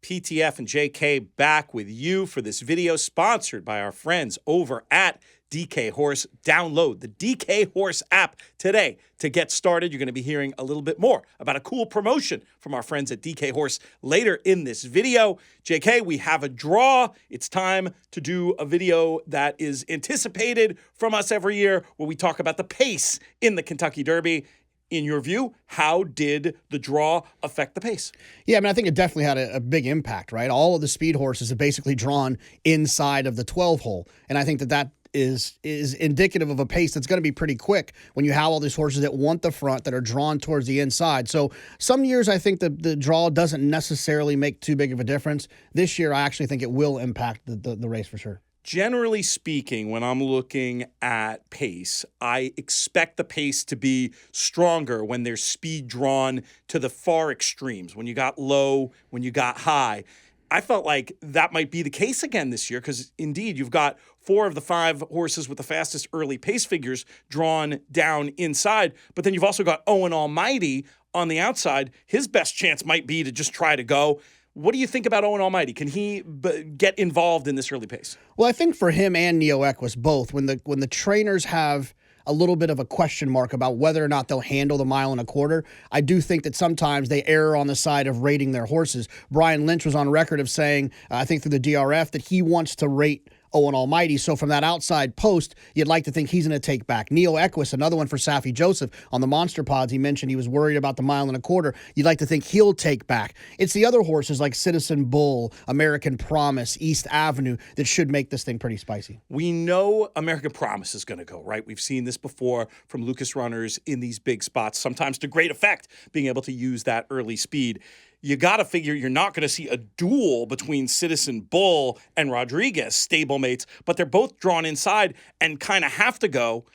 PTF and JK back with you for this video sponsored by our friends over at DKHorse. Download the DKHorse app today to get started. You're going to be hearing a little bit more about a cool promotion from our friends at DKHorse later in this video. JK, we have a draw. It's time to do a video that is anticipated from us every year where we talk about the pace in the Kentucky Derby. In your view, how did the draw affect the pace? Yeah, I mean, I think it definitely had a big impact, right? All of the speed horses are basically drawn inside of the 12 hole. And I think that is indicative of a pace that's going to be pretty quick when you have all these horses that want the front, that are drawn towards the inside. So some years I think the draw doesn't necessarily make too big of a difference. This year I actually think it will impact the race for sure. Generally speaking, when I'm looking at pace, I expect the pace to be stronger when there's speed drawn to the far extremes, when you got low, when you got high. I felt like that might be the case again this year because, indeed, you've got 4 of the 5 horses with the fastest early pace figures drawn down inside, but then you've also got Owen Almighty on the outside. His best chance might be to just try to go. What do you think about Owen Almighty? Can he get involved in this early pace? Well, I think for him and Neo Equus both, when the trainers have a little bit of a question mark about whether or not they'll handle the 1.25 miles, I do think that sometimes they err on the side of rating their horses. Brian Lynch was on record of saying, I think through the DRF, that he wants to rate Owen Almighty. So from that outside post, you'd like to think he's going to take back. Neo Equus, another one for Safi Joseph on the Monster Pods. He mentioned he was worried about the 1.25 miles. You'd like to think he'll take back. It's the other horses like Citizen Bull, American Promise, East Avenue that should make this thing pretty spicy. We know American Promise is going to go, right? We've seen this before from Lucas runners in these big spots, sometimes to great effect, being able to use that early speed. You got to figure you're not going to see a duel between Citizen Bull and Rodriguez, stablemates, but they're both drawn inside and kind of have to go.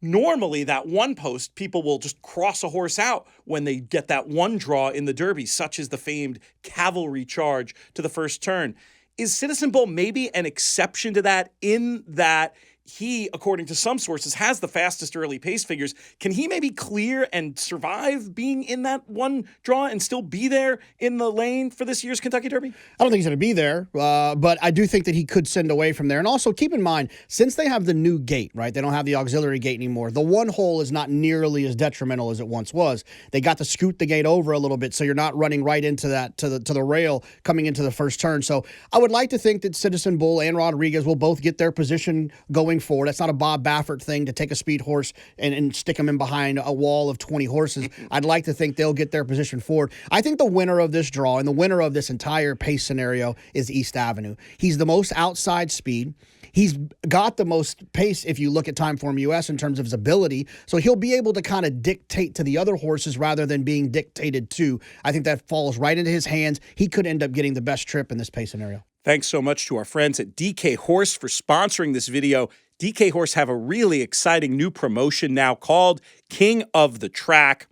Normally, that one post, people will just cross a horse out when they get that one draw in the Derby, such as the famed cavalry charge to the first turn. Is Citizen Bull maybe an exception to that in that he, according to some sources, has the fastest early pace figures? Can he maybe clear and survive being in that one draw and still be there in the lane for this year's Kentucky Derby? I don't think he's going to be there, but I do think that he could send away from there. And also keep in mind, since they have the new gate, right, they don't have the auxiliary gate anymore, the one hole is not nearly as detrimental as it once was. They got to scoot the gate over a little bit so you're not running right into that to the rail coming into the first turn. So I would like to think that Citizen Bull and Rodriguez will both get their position going forward. That's not a Bob Baffert thing to take a speed horse and stick them in behind a wall of 20 horses. I'd like to think they'll get their position forward. I think the winner of this draw and the winner of this entire pace scenario is East Avenue. He's the most outside speed. He's got the most pace if you look at Timeform US in terms of his ability. So he'll be able to kind of dictate to the other horses rather than being dictated to. I think that falls right into his hands. He could end up getting the best trip in this pace scenario. Thanks so much to our friends at DKHorse for sponsoring this video. DKHorse have a really exciting new promotion now called King of the Track.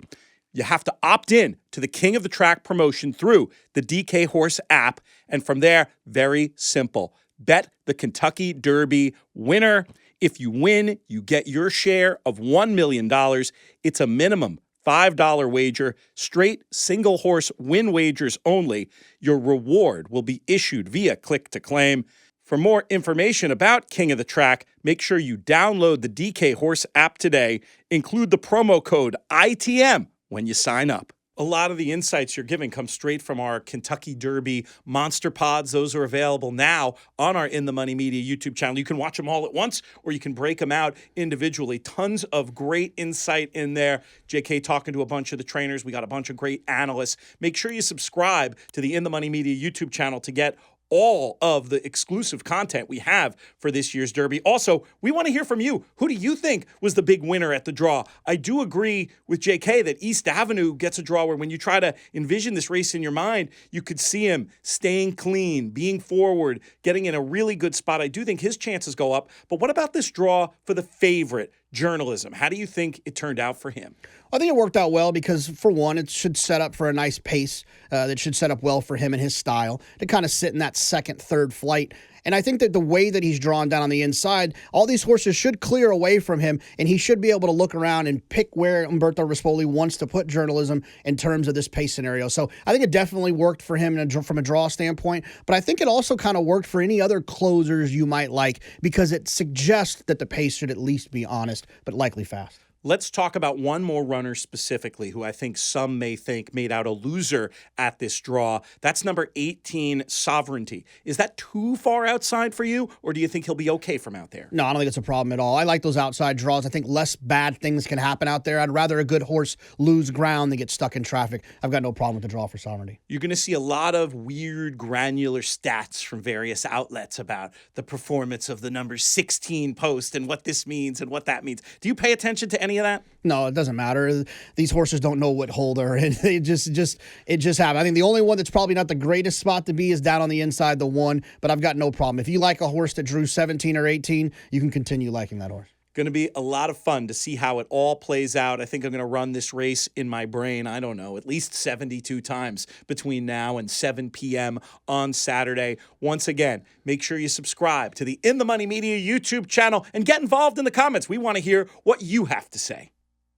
You have to opt in to the King of the Track promotion through the DKHorse app. And from there, very simple. Bet the Kentucky Derby winner. If you win, you get your share of $1 million. It's a minimum $5 wager, straight single horse win wagers only. Your reward will be issued via click to claim. For more information about King of the Track, make sure you download the DKHorse app today. Include the promo code ITM when you sign up. A lot of the insights you're giving come straight from our Kentucky Derby Monster Pods. Those are available now on our In the Money Media YouTube channel. You can watch them all at once, or you can break them out individually. Tons of great insight in there. JK talking to a bunch of the trainers. We got a bunch of great analysts. Make sure you subscribe to the In the Money Media YouTube channel to get all of the exclusive content we have for this year's Derby. Also, we want to hear from you. Who do you think was the big winner at the draw? I do agree with JK that East Avenue gets a draw where when you try to envision this race in your mind, you could see him staying clean, being forward, getting in a really good spot. I do think his chances go up. But what about this draw for the favorite, Journalism? How do you think it turned out for him? I think it worked out well because, for one, it should set up for a nice pace that should set up well for him and his style to kind of sit in that second, third flight. And I think that the way that he's drawn down on the inside, all these horses should clear away from him, and he should be able to look around and pick where Umberto Rispoli wants to put journalism in terms of this pace scenario. So I think it definitely worked for him from a draw standpoint, but I think it also kind of worked for any other closers you might like because it suggests that the pace should at least be honest, but likely fast. Let's talk about one more runner specifically who I think some may think made out a loser at this draw. That's number 18, Sovereignty. Is that too far outside for you, or do you think he'll be okay from out there? No, I don't think it's a problem at all. I like those outside draws. I think less bad things can happen out there. I'd rather a good horse lose ground than get stuck in traffic. I've got no problem with the draw for Sovereignty. You're going to see a lot of weird, granular stats from various outlets about the performance of the number 16 post and what this means and what that means. Do you pay attention to any of that? No, it doesn't matter. These horses don't know what hole they're in. It just happens. I think the only one that's probably not the greatest spot to be is down on the inside, the 1, but I've got no problem. If you like a horse that drew 17 or 18, you can continue liking that horse. Going to be a lot of fun to see how it all plays out. I think I'm going to run this race in my brain, I don't know, at least 72 times between now and 7 p.m. on Saturday. Once again, make sure you subscribe to the In the Money Media YouTube channel and get involved in the comments. We want to hear what you have to say.